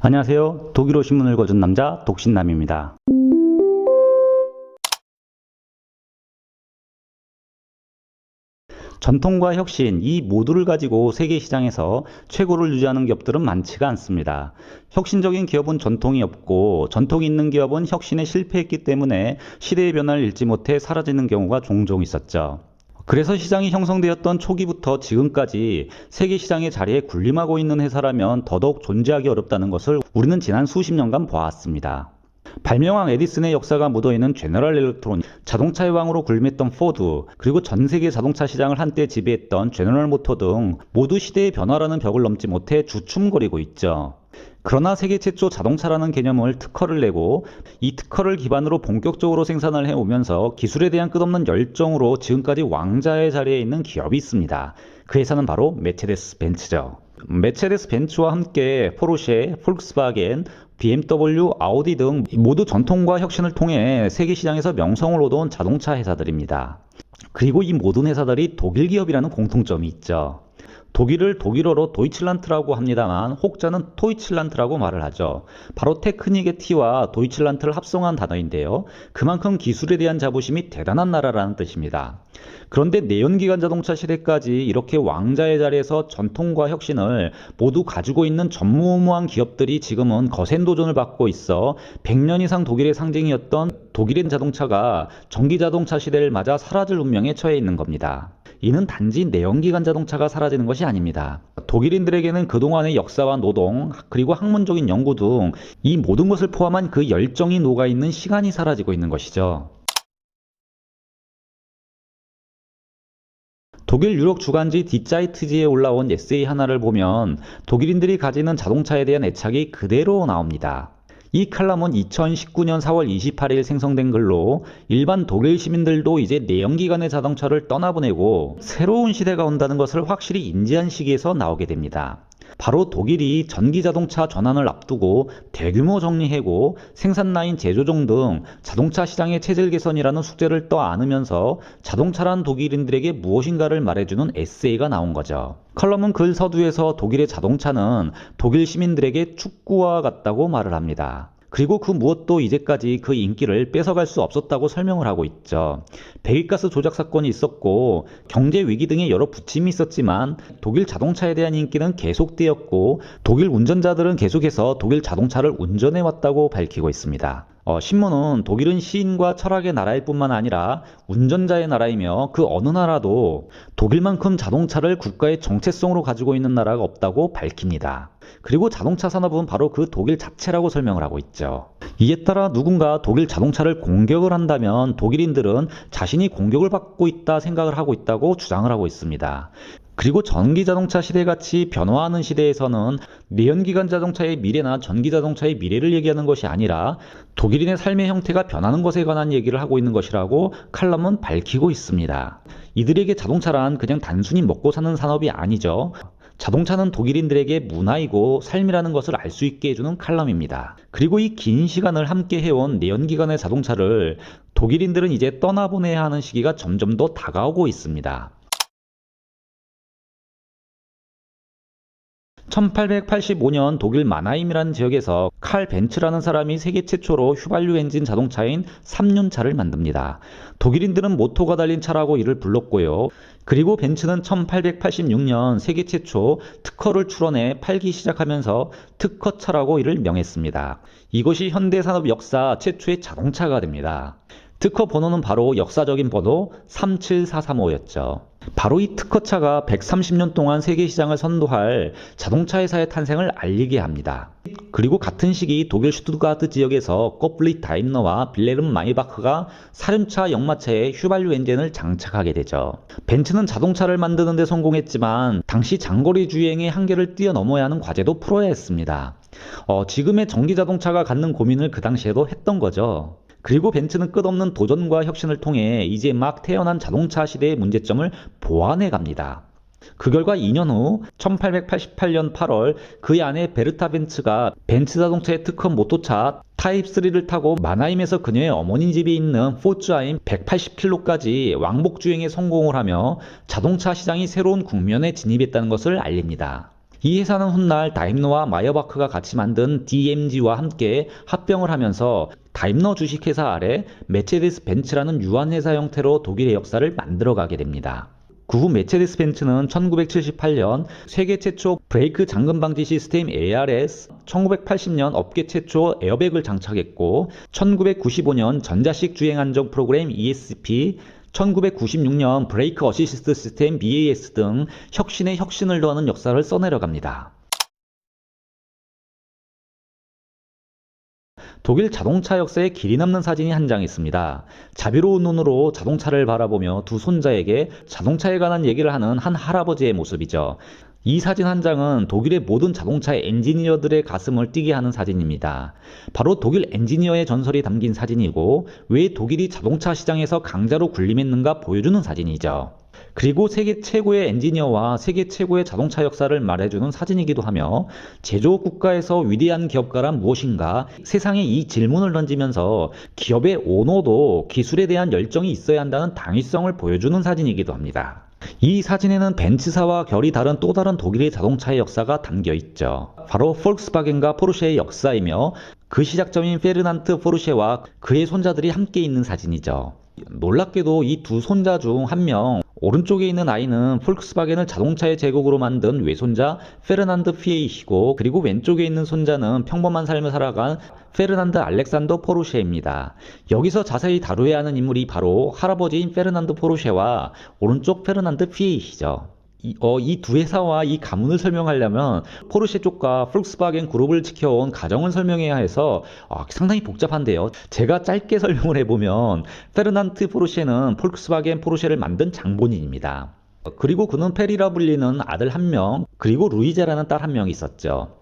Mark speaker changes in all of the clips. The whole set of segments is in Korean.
Speaker 1: 안녕하세요. 독일어 신문을 거둔 남자 독신남입니다. 전통과 혁신 이 모두를 가지고 세계 시장에서 최고를 유지하는 기업들은 많지가 않습니다. 혁신적인 기업은 전통이 없고 전통이 있는 기업은 혁신에 실패했기 때문에 시대의 변화를 읽지 못해 사라지는 경우가 종종 있었죠. 그래서 시장이 형성되었던 초기부터 지금까지 세계 시장의 자리에 군림하고 있는 회사라면 더더욱 존재하기 어렵다는 것을 우리는 지난 수십 년간 보았습니다. 발명왕 에디슨의 역사가 묻어있는 제너럴 일렉트로닉, 자동차의 왕으로 군림했던 포드, 그리고 전 세계 자동차 시장을 한때 지배했던 제너럴 모터 등 모두 시대의 변화라는 벽을 넘지 못해 주춤거리고 있죠. 그러나 세계 최초 자동차라는 개념을 특허를 내고 이 특허를 기반으로 본격적으로 생산을 해오면서 기술에 대한 끝없는 열정으로 지금까지 왕자의 자리에 있는 기업이 있습니다. 그 회사는 바로 메르세데스 벤츠죠. 메르세데스 벤츠와 함께 포르쉐, 폴크스바겐, BMW, 아우디 등 모두 전통과 혁신을 통해 세계 시장에서 명성을 얻어온 자동차 회사들입니다. 그리고 이 모든 회사들이 독일 기업이라는 공통점이 있죠. 독일을 독일어로 도이칠란트라고 합니다만 혹자는 토이칠란트라고 말을 하죠. 바로 테크닉의 T와 도이칠란트를 합성한 단어인데요. 그만큼 기술에 대한 자부심이 대단한 나라라는 뜻입니다. 그런데 내연기관 자동차 시대까지 이렇게 왕자의 자리에서 전통과 혁신을 모두 가지고 있는 전무후무한 기업들이 지금은 거센 도전을 받고 있어 100년 이상 독일의 상징이었던 독일의 자동차가 전기자동차 시대를 맞아 사라질 운명에 처해 있는 겁니다. 이는 단지 내연기관 자동차가 사라지는 것이 아닙니다. 독일인들에게는 그동안의 역사와 노동, 그리고 학문적인 연구 등 이 모든 것을 포함한 그 열정이 녹아있는 시간이 사라지고 있는 것이죠. 독일 유력 주간지 디자이트지에 올라온 에세이 하나를 보면 독일인들이 가지는 자동차에 대한 애착이 그대로 나옵니다. 이 칼럼은 2019년 4월 28일 생성된 글로 일반 독일 시민들도 이제 내연기관의 자동차를 떠나보내고 새로운 시대가 온다는 것을 확실히 인지한 시기에서 나오게 됩니다. 바로 독일이 전기자동차 전환을 앞두고 대규모 정리해고 생산 라인 재조정 등 자동차 시장의 체질 개선이라는 숙제를 떠안으면서 자동차란 독일인들에게 무엇인가를 말해주는 에세이가 나온 거죠. 컬럼은 글 서두에서 독일의 자동차는 독일 시민들에게 축구와 같다고 말을 합니다. 그리고 그 무엇도 이제까지 그 인기를 뺏어갈 수 없었다고 설명을 하고 있죠. 배기가스 조작 사건이 있었고 경제 위기 등의 여러 부침이 있었지만 독일 자동차에 대한 인기는 계속되었고 독일 운전자들은 계속해서 독일 자동차를 운전해왔다고 밝히고 있습니다. 신문은 독일은 시인과 철학의 나라일 뿐만 아니라 운전자의 나라이며 그 어느 나라도 독일만큼 자동차를 국가의 정체성으로 가지고 있는 나라가 없다고 밝힙니다. 그리고 자동차 산업은 바로 그 독일 자체라고 설명을 하고 있죠. 이에 따라 누군가 독일 자동차를 공격을 한다면 독일인들은 자신이 공격을 받고 있다 생각을 하고 있다고 주장을 하고 있습니다. 그리고 전기자동차 시대같이 변화하는 시대에서는 내연기관 자동차의 미래나 전기자동차의 미래를 얘기하는 것이 아니라 독일인의 삶의 형태가 변하는 것에 관한 얘기를 하고 있는 것이라고 칼럼은 밝히고 있습니다. 이들에게 자동차란 그냥 단순히 먹고 사는 산업이 아니죠. 자동차는 독일인들에게 문화이고 삶이라는 것을 알 수 있게 해주는 칼럼입니다. 그리고 이 긴 시간을 함께 해온 내연기관의 자동차를 독일인들은 이제 떠나보내야 하는 시기가 점점 더 다가오고 있습니다. 1885년 독일 마나임이라는 지역에서 칼 벤츠라는 사람이 세계 최초로 휘발유 엔진 자동차인 3륜차를 만듭니다. 독일인들은 모터가 달린 차라고 이를 불렀고요. 그리고 벤츠는 1886년 세계 최초 특허를 출원해 팔기 시작하면서 특허차라고 이를 명했습니다. 이것이 현대산업 역사 최초의 자동차가 됩니다. 특허 번호는 바로 역사적인 번호 37435였죠. 바로 이 특허차가 130년 동안 세계 시장을 선도할 자동차 회사의 탄생을 알리게 합니다. 그리고 같은 시기 독일 슈투트가르트 지역에서 코플리 다임러와 빌레름 마이바흐가 사륜차 역마차에 휘발유 엔진을 장착하게 되죠. 벤츠는 자동차를 만드는 데 성공했지만 당시 장거리 주행의 한계를 뛰어넘어야 하는 과제도 풀어야 했습니다. 지금의 전기자동차가 갖는 고민을 그 당시에도 했던 거죠. 그리고 벤츠는 끝없는 도전과 혁신을 통해 이제 막 태어난 자동차 시대의 문제점을 보완해 갑니다. 그 결과 2년 후 1888년 8월 그의 아내 베르타 벤츠가 벤츠 자동차의 특허 모토차 타입 3를 타고 마나임에서 그녀의 어머니 집이 있는 포츠아인 180km까지 왕복 주행에 성공을 하며 자동차 시장이 새로운 국면에 진입했다는 것을 알립니다. 이 회사는 훗날 다임러와 마이어바크가 같이 만든 DMG와 함께 합병을 하면서 다임러 주식회사 아래 메체데스 벤츠라는 유한회사 형태로 독일의 역사를 만들어가게 됩니다. 그 후 메체데스 벤츠는 1978년 세계 최초 브레이크 잠금 방지 시스템 ARS, 1980년 업계 최초 에어백을 장착했고 1995년 전자식 주행 안정 프로그램 ESP, 1996년 브레이크 어시스트 시스템 BAS 등 혁신에 혁신을 더하는 역사를 써내려갑니다. 독일 자동차 역사에 길이 남는 사진이 한 장 있습니다. 자비로운 눈으로 자동차를 바라보며 두 손자에게 자동차에 관한 얘기를 하는 한 할아버지의 모습이죠. 이 사진 한 장은 독일의 모든 자동차 엔지니어들의 가슴을 뛰게 하는 사진입니다. 바로 독일 엔지니어의 전설이 담긴 사진이고 왜 독일이 자동차 시장에서 강자로 군림했는가 보여주는 사진이죠. 그리고 세계 최고의 엔지니어와 세계 최고의 자동차 역사를 말해주는 사진이기도 하며 제조업 국가에서 위대한 기업가란 무엇인가 세상에 이 질문을 던지면서 기업의 오너도 기술에 대한 열정이 있어야 한다는 당위성을 보여주는 사진이기도 합니다. 이 사진에는 벤츠사와 결이 다른 또 다른 독일의 자동차의 역사가 담겨 있죠. 바로 폴크스바겐과 포르쉐의 역사이며 그 시작점인 페르난트 포르쉐와 그의 손자들이 함께 있는 사진이죠. 놀랍게도 이 두 손자 중 한 명 오른쪽에 있는 아이는 폴크스바겐을 자동차의 제국으로 만든 외손자 페르난드 피에이시고 그리고 왼쪽에 있는 손자는 평범한 삶을 살아간 페르난드 알렉산더 포르쉐입니다. 여기서 자세히 다루어야 하는 인물이 바로 할아버지인 페르난드 포르쉐와 오른쪽 페르난드 피에이시죠. 이 두 회사와 이 가문을 설명하려면 포르쉐 쪽과 폴크스바겐 그룹을 지켜온 가정을 설명해야 해서 상당히 복잡한데요. 제가 짧게 설명을 해보면 페르난트 포르쉐는 폴크스바겐 포르쉐를 만든 장본인입니다. 그리고 그는 페리라 불리는 아들 한 명, 그리고 루이제라는 딸 한 명이 있었죠.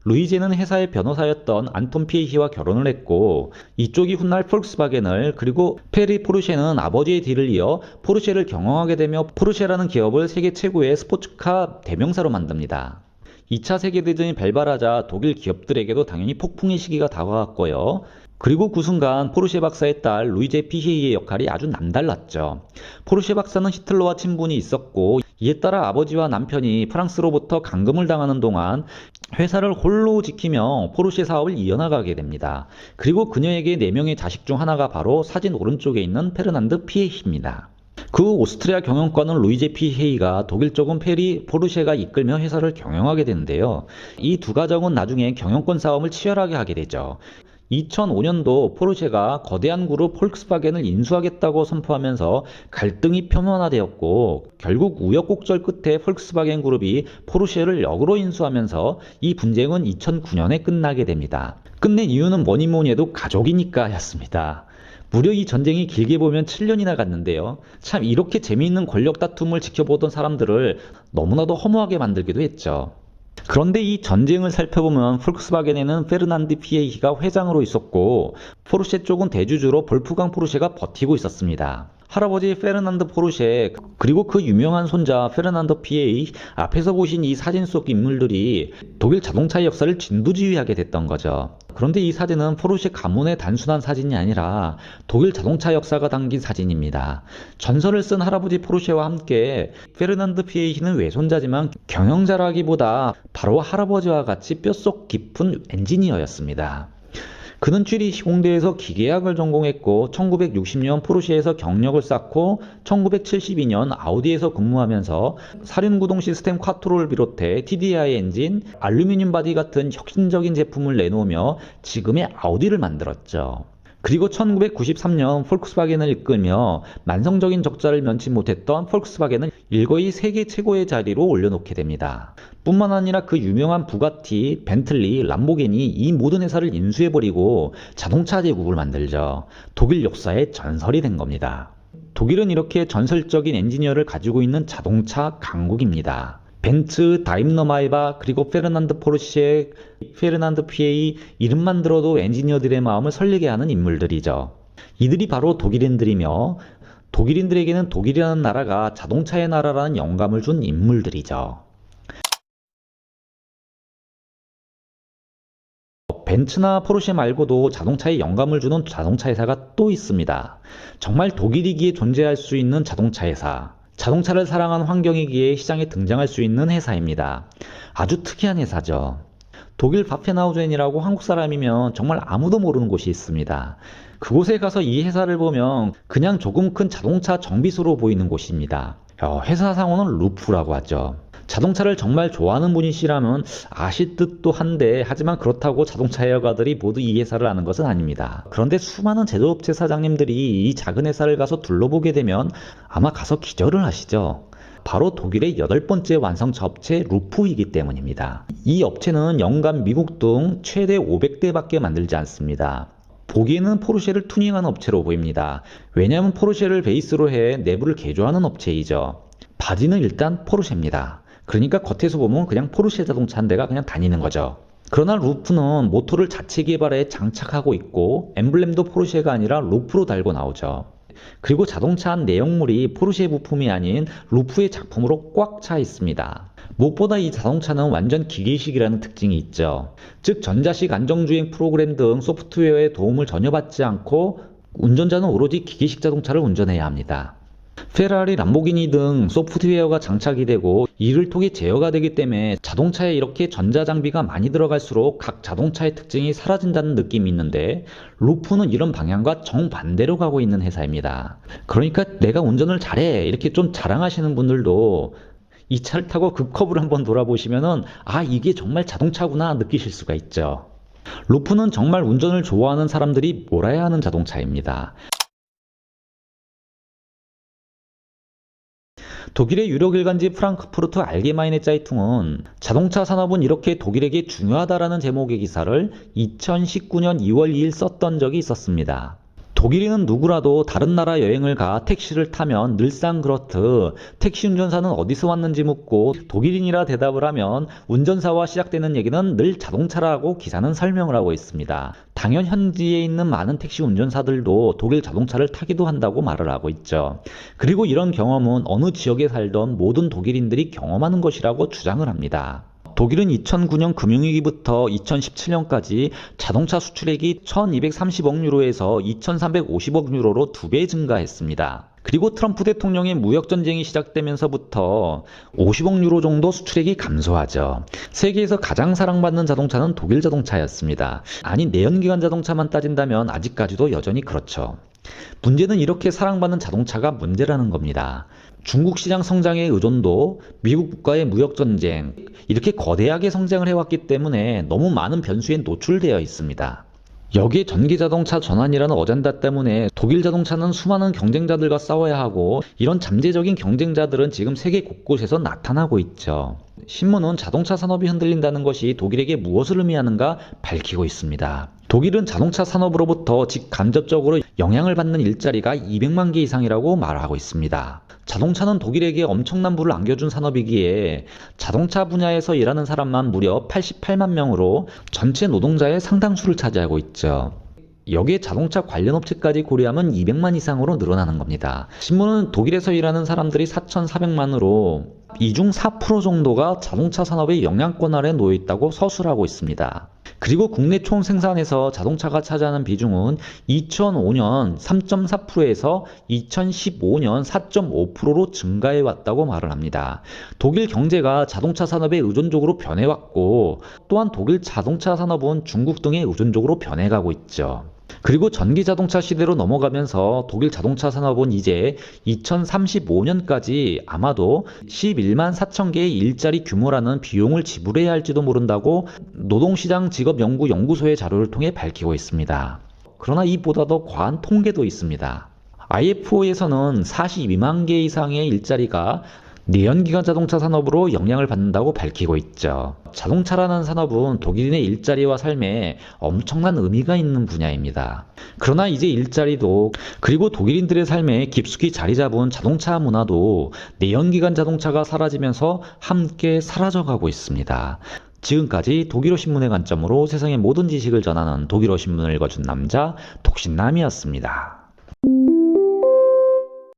Speaker 1: 루이제는 회사의 변호사였던 안톤 피에히와 결혼을 했고 이쪽이 훗날 폴크스바겐을 그리고 페리 포르쉐는 아버지의 뒤를 이어 포르쉐를 경영하게 되며 포르쉐라는 기업을 세계 최고의 스포츠카 대명사로 만듭니다. 2차 세계대전이 발발하자 독일 기업들에게도 당연히 폭풍의 시기가 다가왔고요. 그리고 그 순간 포르쉐 박사의 딸 루이제 피헤이의 역할이 아주 남달랐죠. 포르쉐 박사는 히틀러와 친분이 있었고 이에 따라 아버지와 남편이 프랑스로부터 감금을 당하는 동안 회사를 홀로 지키며 포르쉐 사업을 이어나가게 됩니다. 그리고 그녀에게 4명의 자식 중 하나가 바로 사진 오른쪽에 있는 페르난드 피헤이입니다. 그 오스트리아 경영권은 루이제 피헤이가 독일 쪽은 페리 포르쉐가 이끌며 회사를 경영하게 되는데요. 이 두 가정은 나중에 경영권 싸움을 치열하게 하게 되죠. 2005년도 포르쉐가 거대한 그룹 폴크스바겐을 인수하겠다고 선포하면서 갈등이 표면화되었고 결국 우여곡절 끝에 폴크스바겐 그룹이 포르쉐를 역으로 인수하면서 이 분쟁은 2009년에 끝나게 됩니다. 끝낸 이유는 뭐니 해도 가족이니까 였습니다. 무려 이 전쟁이 길게 보면 7년이나 갔는데요. 참 이렇게 재미있는 권력 다툼을 지켜보던 사람들을 너무나도 허무하게 만들기도 했죠. 그런데 이 전쟁을 살펴보면 폴크스바겐에는 페르난드 피에히가 회장으로 있었고 포르쉐 쪽은 대주주로 볼프강 포르쉐가 버티고 있었습니다. 할아버지 페르난드 포르쉐 그리고 그 유명한 손자 페르난드 피에히 앞에서 보신 이 사진 속 인물들이 독일 자동차의 역사를 진두지휘하게 됐던 거죠. 그런데 이 사진은 포르쉐 가문의 단순한 사진이 아니라 독일 자동차 역사가 담긴 사진입니다. 전설을 쓴 할아버지 포르쉐와 함께 페르난드 피에히는 외손자지만 경영자라기보다 바로 할아버지와 같이 뼛속 깊은 엔지니어였습니다. 그는 쥐리히 공대에서 기계학을 전공했고 1960년 포르쉐에서 경력을 쌓고 1972년 아우디에서 근무하면서 사륜구동 시스템 콰트로를 비롯해 TDI 엔진, 알루미늄 바디 같은 혁신적인 제품을 내놓으며 지금의 아우디를 만들었죠. 그리고 1993년 폴크스바겐을 이끌며 만성적인 적자를 면치 못했던 폴크스바겐을 일거이 세계 최고의 자리로 올려놓게 됩니다. 뿐만 아니라 그 유명한 부가티, 벤틀리, 람보기니 이 모든 회사를 인수해버리고 자동차 제국을 만들죠. 독일 역사의 전설이 된 겁니다. 독일은 이렇게 전설적인 엔지니어를 가지고 있는 자동차 강국입니다. 벤츠, 다임러 마이바, 그리고 페르난드 포르쉐, 페르난드 피에이 이름만 들어도 엔지니어들의 마음을 설레게 하는 인물들이죠. 이들이 바로 독일인들이며 독일인들에게는 독일이라는 나라가 자동차의 나라라는 영감을 준 인물들이죠. 벤츠나 포르쉐 말고도 자동차에 영감을 주는 자동차 회사가 또 있습니다. 정말 독일이기에 존재할 수 있는 자동차 회사. 자동차를 사랑하는 환경이기에 시장에 등장할 수 있는 회사입니다. 아주 특이한 회사죠. 독일 바펜하우젠이라고 한국 사람이면 정말 아무도 모르는 곳이 있습니다. 그곳에 가서 이 회사를 보면 그냥 조금 큰 자동차 정비소로 보이는 곳입니다. 회사 상호는 루프라고 하죠. 자동차를 정말 좋아하는 분이시라면 아실 듯도 한데, 하지만 그렇다고 자동차 애호가들이 모두 이 회사를 아는 것은 아닙니다. 그런데 수많은 제조업체 사장님들이 이 작은 회사를 가서 둘러보게 되면 아마 가서 기절을 하시죠. 바로 독일의 8번째 완성차 업체 루프이기 때문입니다. 이 업체는 연간 미국 등 최대 500대밖에 만들지 않습니다. 보기에는 포르쉐를 투닝하는 업체로 보입니다. 왜냐하면 포르쉐를 베이스로 해 내부를 개조하는 업체이죠. 바디는 일단 포르쉐입니다. 그러니까 겉에서 보면 그냥 포르쉐 자동차 한 대가 그냥 다니는 거죠. 그러나 루프는 모터를 자체 개발해 장착하고 있고 엠블렘도 포르쉐가 아니라 루프로 달고 나오죠. 그리고 자동차 안 내용물이 포르쉐 부품이 아닌 루프의 작품으로 꽉 차 있습니다. 무엇보다 이 자동차는 완전 기계식이라는 특징이 있죠. 즉 전자식 안정주행 프로그램 등 소프트웨어의 도움을 전혀 받지 않고 운전자는 오로지 기계식 자동차를 운전해야 합니다. 페라리, 람보기니 등 소프트웨어가 장착이 되고 이를 통해 제어가 되기 때문에 자동차에 이렇게 전자장비가 많이 들어갈수록 각 자동차의 특징이 사라진다는 느낌이 있는데, 루프는 이런 방향과 정반대로 가고 있는 회사입니다. 그러니까 내가 운전을 잘해 이렇게 좀 자랑하시는 분들도 이 차를 타고 급커브를 한번 돌아보시면은 이게 정말 자동차구나 느끼실 수가 있죠. 루프는 정말 운전을 좋아하는 사람들이 몰아야 하는 자동차입니다. 독일의 유력 일간지 프랑크푸르트 알게마이네 짜이퉁은 자동차 산업은 이렇게 독일에게 중요하다라는 제목의 기사를 2019년 2월 2일 썼던 적이 있었습니다. 독일인은 누구라도 다른 나라 여행을 가 택시를 타면 늘상 그렇듯 택시 운전사는 어디서 왔는지 묻고 독일인이라 대답을 하면 운전사와 시작되는 얘기는 늘 자동차라고 기사는 설명을 하고 있습니다. 당연 현지에 있는 많은 택시 운전사들도 독일 자동차를 타기도 한다고 말을 하고 있죠. 그리고 이런 경험은 어느 지역에 살던 모든 독일인들이 경험하는 것이라고 주장을 합니다. 독일은 2009년 금융위기부터 2017년까지 자동차 수출액이 1230억 유로에서 2350억 유로로 2배 증가했습니다. 그리고 트럼프 대통령의 무역전쟁이 시작되면서부터 50억 유로 정도 수출액이 감소하죠. 세계에서 가장 사랑받는 자동차는 독일 자동차였습니다. 아니, 내연기관 자동차만 따진다면 아직까지도 여전히 그렇죠. 문제는 이렇게 사랑받는 자동차가 문제라는 겁니다. 중국 시장 성장의 의존도, 미국 국가의 무역전쟁, 이렇게 거대하게 성장을 해왔기 때문에 너무 많은 변수에 노출되어 있습니다. 여기에 전기자동차 전환이라는 어젠다 때문에 독일 자동차는 수많은 경쟁자들과 싸워야 하고, 이런 잠재적인 경쟁자들은 지금 세계 곳곳에서 나타나고 있죠. 신문은 자동차 산업이 흔들린다는 것이 독일에게 무엇을 의미하는가 밝히고 있습니다. 독일은 자동차 산업으로부터 직간접적으로 영향을 받는 일자리가 200만 개 이상이라고 말하고 있습니다. 자동차는 독일에게 엄청난 부를 안겨준 산업이기에 자동차 분야에서 일하는 사람만 무려 88만 명으로 전체 노동자의 상당수를 차지하고 있죠. 여기에 자동차 관련 업체까지 고려하면 200만 이상으로 늘어나는 겁니다. 신문은 독일에서 일하는 사람들이 4,400만으로 이 중 4% 정도가 자동차 산업의 영향권 아래 놓여 있다고 서술하고 있습니다. 그리고 국내 총 생산에서 자동차가 차지하는 비중은 2005년 3.4%에서 2015년 4.5%로 증가해 왔다고 말을 합니다. 독일 경제가 자동차 산업에 의존적으로 변해왔고, 또한 독일 자동차 산업은 중국 등에 의존적으로 변해가고 있죠. 그리고 전기자동차 시대로 넘어가면서 독일 자동차 산업은 이제 2035년까지 아마도 11만 4천 개의 일자리 규모라는 비용을 지불해야 할지도 모른다고 노동시장 직업연구연구소의 자료를 통해 밝히고 있습니다. 그러나 이보다 더 과한 통계도 있습니다. IFO에서는 42만 개 이상의 일자리가 내연기관 자동차 산업으로 영향을 받는다고 밝히고 있죠. 자동차라는 산업은 독일인의 일자리와 삶에 엄청난 의미가 있는 분야입니다. 그러나 이제 일자리도, 그리고 독일인들의 삶에 깊숙이 자리 잡은 자동차 문화도 내연기관 자동차가 사라지면서 함께 사라져가고 있습니다. 지금까지 독일어 신문의 관점으로 세상의 모든 지식을 전하는 독일어 신문을 읽어준 남자 독신남이었습니다.